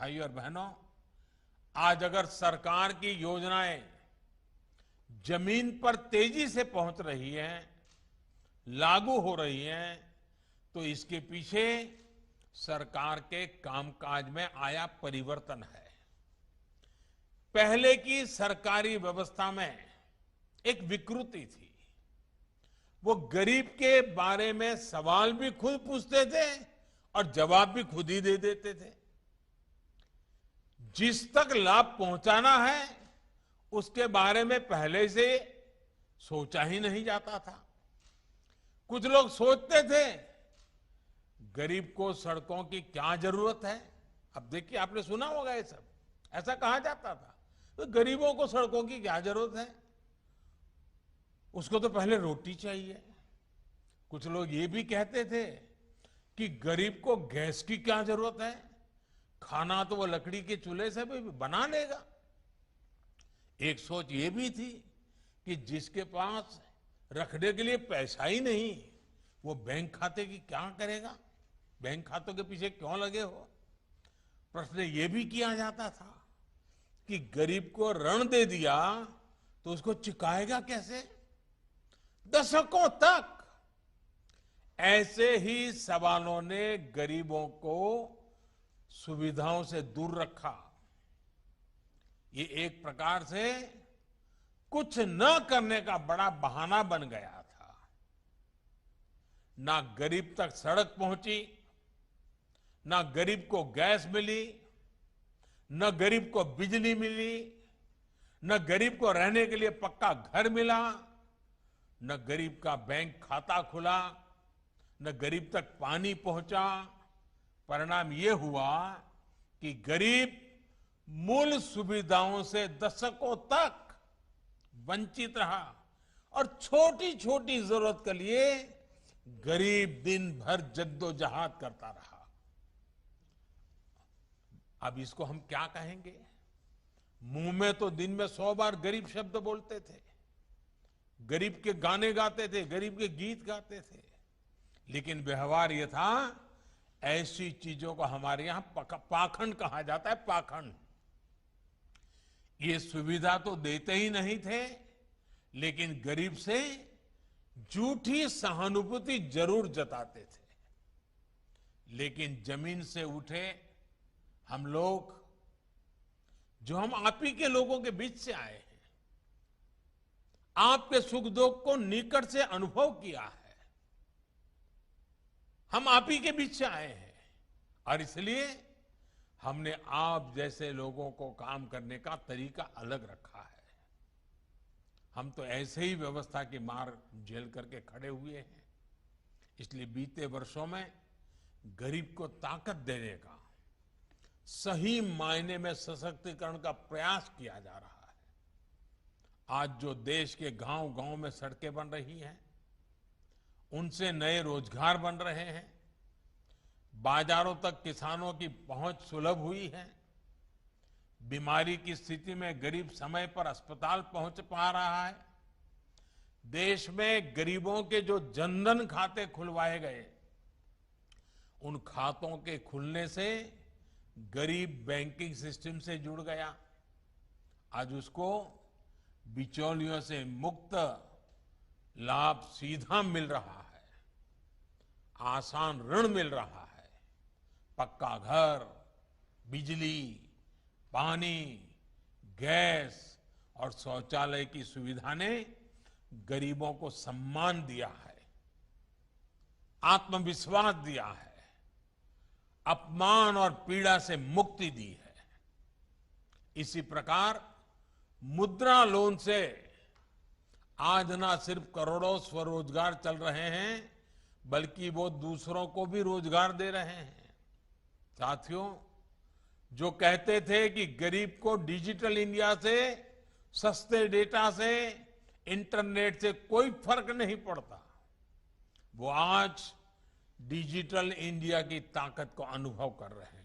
भाई और बहनों, आज अगर सरकार की योजनाएं जमीन पर तेजी से पहुंच रही हैं, लागू हो रही हैं, तो इसके पीछे सरकार के कामकाज में आया परिवर्तन है। पहले की सरकारी व्यवस्था में एक विकृति थी। वो गरीब के बारे में सवाल भी खुद पूछते थे और जवाब भी खुद ही दे देते थे। जिस तक लाभ पहुंचाना है उसके बारे में पहले से सोचा ही नहीं जाता था। कुछ लोग सोचते थे गरीब को सड़कों की क्या जरूरत है। अब देखिए, आपने सुना होगा ये सब, ऐसा कहा जाता था तो गरीबों को सड़कों की क्या जरूरत है, उसको तो पहले रोटी चाहिए। कुछ लोग ये भी कहते थे कि गरीब को गैस की क्या जरूरत है, खाना तो वो लकड़ी के चूल्हे से भी बना लेगा। एक सोच ये भी थी कि जिसके पास रखने के लिए पैसा ही नहीं, वो बैंक खाते की क्या करेगा, बैंक खातों के पीछे क्यों लगे हो। प्रश्न ये भी किया जाता था कि गरीब को ऋण दे दिया तो उसको चुकाएगा कैसे। दशकों तक ऐसे ही सवालों ने गरीबों को सुविधाओं से दूर रखा। ये एक प्रकार से कुछ न करने का बड़ा बहाना बन गया था। ना गरीब तक सड़क पहुंची, ना गरीब को गैस मिली, न गरीब को बिजली मिली, न गरीब को रहने के लिए पक्का घर मिला, न गरीब का बैंक खाता खुला, न गरीब तक पानी पहुंचा। परिणाम ये हुआ कि गरीब मूल सुविधाओं से दशकों तक वंचित रहा और छोटी छोटी जरूरत के लिए गरीब दिन भर जद्दोजहद करता रहा। अब इसको हम क्या कहेंगे। मुंह में तो दिन में 100 बार गरीब शब्द बोलते थे, गरीब के गाने गाते थे, गरीब के गीत गाते थे, लेकिन व्यवहार ये था, ऐसी चीजों को हमारे यहां पाखंड कहा जाता है। पाखंड। ये सुविधा तो देते ही नहीं थे, लेकिन गरीब से झूठी सहानुभूति जरूर जताते थे। लेकिन जमीन से उठे हम लोग, जो हम आप ही के लोगों के बीच से आए हैं, आपके सुख दुख को निकट से अनुभव किया है, हम आप ही के बीच से आए हैं और इसलिए हमने आप जैसे लोगों को काम करने का तरीका अलग रखा है। हम तो ऐसे ही व्यवस्था की मार झेल करके खड़े हुए हैं। इसलिए बीते वर्षों में गरीब को ताकत देने का, सही मायने में सशक्तिकरण का प्रयास किया जा रहा है। आज जो देश के गांव-गांव में सड़कें बन रही हैं, उनसे नए रोजगार बन रहे हैं, बाजारों तक किसानों की पहुंच सुलभ हुई है, बीमारी की स्थिति में गरीब समय पर अस्पताल पहुंच पा रहा है। देश में गरीबों के जो जनधन खाते खुलवाए गए, उन खातों के खुलने से गरीब बैंकिंग सिस्टम से जुड़ गया। आज उसको बिचौलियों से मुक्त लाभ सीधा मिल रहा है, आसान ऋण मिल रहा है, पक्का घर, बिजली, पानी, गैस और शौचालय की सुविधा ने गरीबों को सम्मान दिया है, आत्मविश्वास दिया है, अपमान और पीड़ा से मुक्ति दी है। इसी प्रकार मुद्रा लोन से आज ना सिर्फ करोड़ों स्वरोजगार चल रहे हैं, बल्कि वो दूसरों को भी रोजगार दे रहे हैं। साथियों, जो कहते थे कि गरीब को डिजिटल इंडिया से, सस्ते डेटा से, इंटरनेट से कोई फर्क नहीं पड़ता, वो आज डिजिटल इंडिया की ताकत को अनुभव कर रहे हैं।